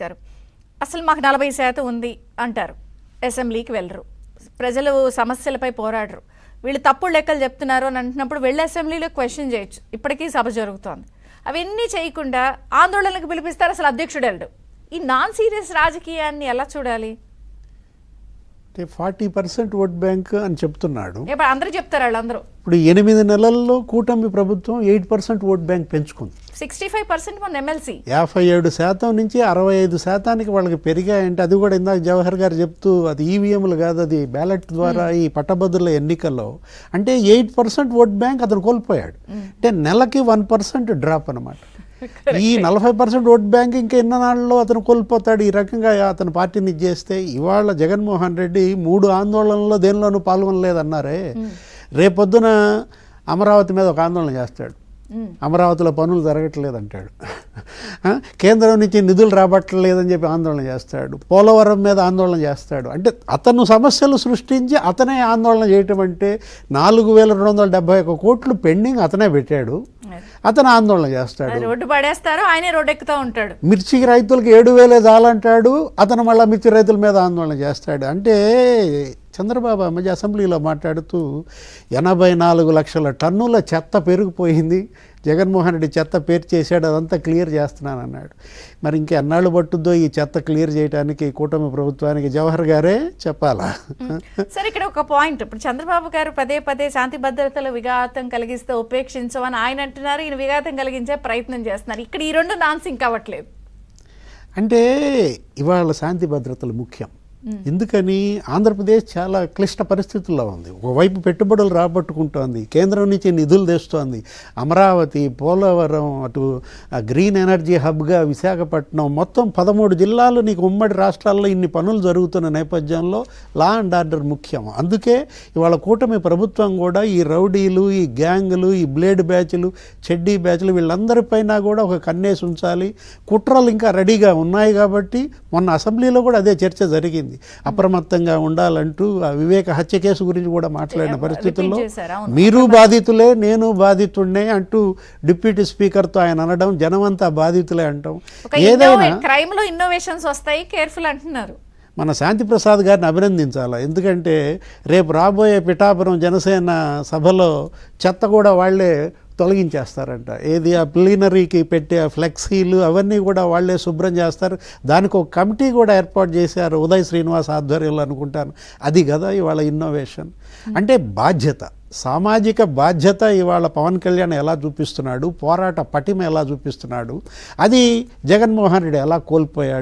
గారు అసలు మాకు 40% ఉంది అంటారు, అసెంబ్లీకి వెళ్ళరు, ప్రజలు సమస్యలపై పోరాడరు, వీళ్ళు తప్పుడు లెక్కలు చెప్తున్నారు అని అంటున్నప్పుడు వెళ్ళి అసెంబ్లీలో క్వశ్చన్ చేయొచ్చు. ఇప్పటికీ సభ జరుగుతోంది. అవన్నీ చేయకుండా ఆందోళనకు పిలిపిస్తారు, అసలు అధ్యక్షుడు వెళ్ళడు. ఈ నాన్ సీరియస్ రాజకీయాన్ని ఎలా చూడాలి? 40% ఓట్ బ్యాంక్ అని చెప్తున్నాడు. ఇప్పుడు అందరూ చెప్తారు, వాళ్ళందరూ ఇప్పుడు 8 నెలల్లో కూటమి ప్రభుత్వం 8% ఓట్ బ్యాంక్ పెంచుకుంది. 65% మన ఎమ్మెల్సీ 57% నుంచి 65% వాళ్ళకి పెరిగాయంటే అది కూడా ఇందాక జవహర్ గారు చెప్తూ అది ఈవీఎంలు కాదు, అది బ్యాలెట్ ద్వారా ఈ పట్టభద్రుల ఎన్నికల్లో అంటే 8% ఓట్ బ్యాంక్ అతను కోల్పోయాడు. అంటే నెలకి 1% డ్రాప్ అనమాట. ఈ 40% ఓట్ బ్యాంక్ ఇంకా ఎన్న నాళ్ళలో అతను కోల్పోతాడు. ఈ రకంగా అతను పార్టీని ఇచ్చేస్తే ఇవాళ జగన్మోహన్ రెడ్డి 3 ఆందోళనలో దేనిలోనూ పాల్గొనలేదన్నారే, రేపొద్దున అమరావతి మీద ఒక ఆందోళన చేస్తాడు. అమరావతిలో పనులు జరగట్లేదు అంటాడు, కేంద్రం నుంచి నిధులు రాబట్టలేదని చెప్పి ఆందోళన చేస్తాడు, పోలవరం మీద ఆందోళన చేస్తాడు. అంటే అతను సమస్యలు సృష్టించి అతనే ఆందోళన చేయటం అంటే 4,271 కోట్లు పెండింగ్ అతనే పెట్టాడు, అతను ఆందోళన చేస్తాడు. రోడ్డు పడేస్తారు, ఆయనే రోడ్డు ఎక్కుతూ ఉంటాడు. మిర్చికి రైతులకు 7,000 చాలంటాడు, అతను మళ్ళీ మిర్చి రైతుల మీద ఆందోళన చేస్తాడు. అంటే చంద్రబాబు ఆ మధ్య అసెంబ్లీలో మాట్లాడుతూ 84 లక్షల టన్నుల చెత్త పెరిగిపోయింది, జగన్మోహన్ రెడ్డి చెత్త పేరు చేశాడు, అదంతా క్లియర్ చేస్తున్నాను అన్నాడు. మరి ఇంకెన్నాళ్ళు పట్టుద్దో ఈ చెత్త క్లియర్ చేయడానికి కూటమి ప్రభుత్వానికి? జవహర్ గారే చెప్పాలా? సరే, ఇక్కడ ఒక పాయింట్. ఇప్పుడు చంద్రబాబు గారు పదే పదే శాంతి భద్రతలు విఘాతం కలిగిస్తే ఉపేక్షించమని ఆయన అంటున్నారు, ఈయన విఘాతం కలిగించే ప్రయత్నం చేస్తున్నారు. ఇక్కడ ఈ రెండు నాన్ సింక్ అవ్వట్లేదు. అంటే ఇవాళ శాంతి భద్రతలు ముఖ్యం. ఎందుకని? ఆంధ్రప్రదేశ్ చాలా క్లిష్ట పరిస్థితుల్లో ఉంది. ఒకవైపు పెట్టుబడులు రాబట్టుకుంటోంది, కేంద్రం నుంచి నిధులు తెస్తోంది, అమరావతి, పోలవరం, అటు గ్రీన్ ఎనర్జీ హబ్గా విశాఖపట్నం, మొత్తం 13 జిల్లాలు నీకు ఉమ్మడి రాష్ట్రాల్లో ఇన్ని పనులు జరుగుతున్న నేపథ్యంలో లా అండ్ ఆర్డర్ ముఖ్యం. అందుకే ఇవాళ కూటమి ప్రభుత్వం కూడా ఈ రౌడీలు, ఈ గ్యాంగులు, ఈ బ్లేడ్ బ్యాచ్లు, చెడ్డీ బ్యాచ్లు వీళ్ళందరిపైన కూడా ఒక కన్నేసి ఉంచాలి. కుట్రలు ఇంకా రెడీగా ఉన్నాయి కాబట్టి మొన్న అసెంబ్లీలో కూడా అదే చర్చ జరిగింది. అప్రమత్తంగా ఉండాలంటూ ఆ వివేక హత్య కేసు గురించి కూడా మాట్లాడిన పరిస్థితుల్లో మీరు బాధితులే, నేను బాధితుడినే అంటూ డిప్యూటీ స్పీకర్తో ఆయన అనడం, జనమంతా బాధితులే అంటాం. ఏదైనా క్రైమ్ లో ఇన్నోవేషన్స్ వస్తాయి, కేర్ఫుల్ అంటున్నారు. మన శాంతిప్రసాద్ గారిని అభినందించాలి. ఎందుకంటే రేపు రాబోయే పిఠాపురం జనసేన సభలో చెత్త కూడా వాళ్ళే తొలగించేస్తారంట. ఏది ఆ ప్లీనరీకి పెట్టే ఫ్లెక్సీలు అవన్నీ కూడా వాళ్ళే శుభ్రం చేస్తారు. దానికి ఒక కమిటీ కూడా ఏర్పాటు చేశారు, ఉదయ్ శ్రీనివాస్ ఆధ్వర్యంలో అనుకుంటాను. అది కదా ఇవాళ ఇన్నోవేషన్ అంటే. బాధ్యత, సామాజిక బాధ్యత ఇవాళ పవన్ కళ్యాణ్ ఎలా చూపిస్తున్నాడు, పోరాట పటిమ ఎలా చూపిస్తున్నాడు, అది జగన్మోహన్ రెడ్డి ఎలా కోల్పోయాడు.